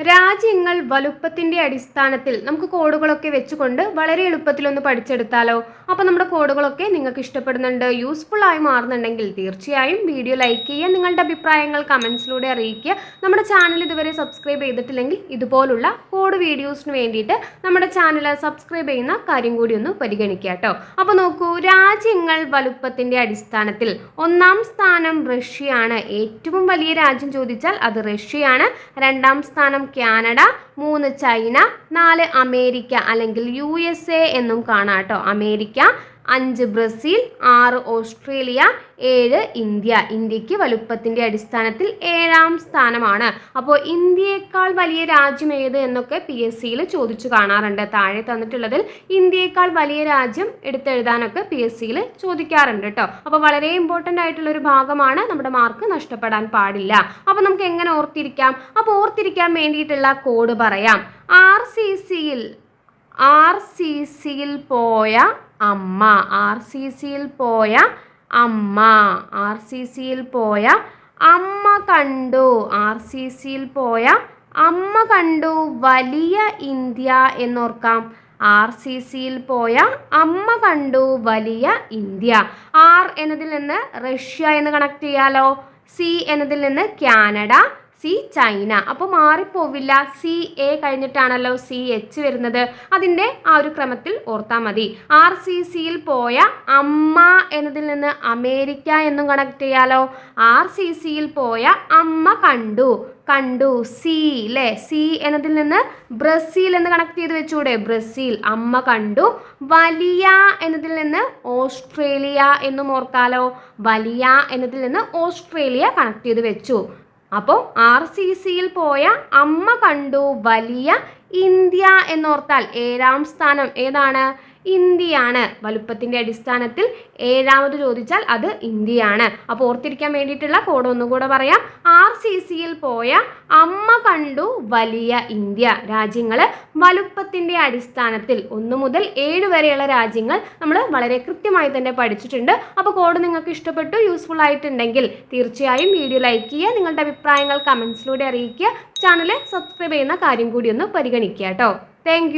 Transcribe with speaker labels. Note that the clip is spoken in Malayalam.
Speaker 1: രാജ്യങ്ങൾ വലുപ്പത്തിൻ്റെ അടിസ്ഥാനത്തിൽ നമുക്ക് കോഡുകളൊക്കെ വെച്ചുകൊണ്ട് വളരെ എളുപ്പത്തിലൊന്ന് പഠിച്ചെടുത്താലോ. അപ്പോൾ നമ്മുടെ കോഡുകളൊക്കെ നിങ്ങൾക്ക് ഇഷ്ടപ്പെടുന്നുണ്ട്, യൂസ്ഫുൾ ആയി മാറുന്നുണ്ടെങ്കിൽ തീർച്ചയായും വീഡിയോ ലൈക്ക് ചെയ്യുക, നിങ്ങളുടെ അഭിപ്രായങ്ങൾ കമൻസിലൂടെ അറിയിക്കുക. നമ്മുടെ ചാനൽ ഇതുവരെ സബ്സ്ക്രൈബ് ചെയ്തിട്ടില്ലെങ്കിൽ ഇതുപോലുള്ള കോഡ് വീഡിയോസിന് വേണ്ടിയിട്ട് നമ്മുടെ ചാനൽ സബ്സ്ക്രൈബ് ചെയ്യുന്ന കാര്യം കൂടി ഒന്ന് പരിഗണിക്കുക കേട്ടോ. അപ്പോൾ നോക്കൂ, രാജ്യങ്ങൾ വലുപ്പത്തിൻ്റെ അടിസ്ഥാനത്തിൽ ഒന്നാം സ്ഥാനം റഷ്യയാണ്. ഏറ്റവും വലിയ രാജ്യം ചോദിച്ചാൽ അത് റഷ്യയാണ്. രണ്ടാം സ്ഥാനം കാനഡ, 3 ചൈന, 4 അമേരിക്ക അല്ലെങ്കിൽ USA എന്നും കാണാം കേട്ടോ. America, 5 Brazil, 6 Australia, 7 India. ഇന്ത്യക്ക് വലുപ്പത്തിൻ്റെ അടിസ്ഥാനത്തിൽ 7ാം സ്ഥാനമാണ്. അപ്പോൾ ഇന്ത്യയേക്കാൾ വലിയ രാജ്യം ഏത് എന്നൊക്കെ PSCയിൽ ചോദിച്ചു കാണാറുണ്ട്. താഴെ തന്നിട്ടുള്ളതിൽ ഇന്ത്യയേക്കാൾ വലിയ രാജ്യം എടുത്തെഴുതാനൊക്കെ PSCയിൽ ചോദിക്കാറുണ്ട് കേട്ടോ. അപ്പോൾ വളരെ ഇമ്പോർട്ടൻ്റ് ആയിട്ടുള്ളൊരു ഭാഗമാണ്, നമ്മുടെ മാർക്ക് നഷ്ടപ്പെടാൻ പാടില്ല. അപ്പോൾ നമുക്ക് എങ്ങനെ ഓർത്തിരിക്കാം? അപ്പോൾ ഓർത്തിരിക്കാൻ വേണ്ടിയിട്ടുള്ള കോഡ് പറയാം. RCCയിൽ പോയ അമ്മ, RCCയിൽ പോയ അമ്മ, RCCയിൽ പോയ അമ്മ കണ്ടു, RCCയിൽ പോയ അമ്മ കണ്ടു വലിയ ഇന്ത്യ എന്നോർക്കാം. RCCയിൽ പോയ അമ്മ കണ്ടു വലിയ ഇന്ത്യ. R എന്നതിൽ നിന്ന് റഷ്യ എന്ന് കണക്ട് ചെയ്യാലോ. C എന്നതിൽ നിന്ന് കാനഡ, C ചൈന. അപ്പോൾ മാറിപ്പോവില്ല, CA കഴിഞ്ഞിട്ടാണല്ലോ CH വരുന്നത്. അതിൻ്റെ ആ ഒരു ക്രമത്തിൽ ഓർത്താൽ മതി. RCCയിൽ പോയ അമ്മ എന്നതിൽ നിന്ന് അമേരിക്ക എന്നും കണക്ട് ചെയ്യാലോ. RCCയിൽ പോയ അമ്മ കണ്ടു, C അല്ലേ. C എന്നതിൽ നിന്ന് ബ്രസീൽ എന്ന് കണക്ട് ചെയ്ത് വെച്ചൂടെ, ബ്രസീൽ. അമ്മ കണ്ടു. വലിയ എന്നതിൽ നിന്ന് ഓസ്ട്രേലിയ എന്നും ഓർക്കാലോ. വലിയ എന്നതിൽ നിന്ന് ഓസ്ട്രേലിയ കണക്ട് ചെയ്ത് വെച്ചു. അപ്പോൾ RCCയിൽ പോയ അമ്മ കണ്ടു വലിയ ഇന്ത്യ എന്നോർത്താൽ 7ാം സ്ഥാനം ഏതാണ്? ഇന്ത്യയാണ്. വലുപ്പത്തിൻ്റെ അടിസ്ഥാനത്തിൽ 7ാമത് ചോദിച്ചാൽ അത് ഇന്ത്യയാണ്. അപ്പോൾ ഓർത്തിരിക്കാൻ വേണ്ടിയിട്ടുള്ള കോഡ് ഒന്നുകൂടെ പറയാം. RCCയിൽ പോയ അമ്മ കണ്ടു വലിയ ഇന്ത്യ. രാജ്യങ്ങൾ വലുപ്പത്തിൻ്റെ അടിസ്ഥാനത്തിൽ 1 മുതൽ 7 വരെയുള്ള രാജ്യങ്ങൾ നമ്മൾ വളരെ കൃത്യമായി തന്നെ പഠിച്ചിട്ടുണ്ട്. അപ്പോൾ കോഡ് നിങ്ങൾക്ക് ഇഷ്ടപ്പെട്ടു, യൂസ്ഫുൾ ആയിട്ടുണ്ടെങ്കിൽ തീർച്ചയായും വീഡിയോ ലൈക്ക് ചെയ്യുക, നിങ്ങളുടെ അഭിപ്രായങ്ങൾ കമൻസിലൂടെ അറിയിക്കുക. ചാനൽ സബ്സ്ക്രൈബ് ചെയ്യുന്ന കാര്യം കൂടി ഒന്ന് പരിഗണിക്കുക കേട്ടോ. താങ്ക്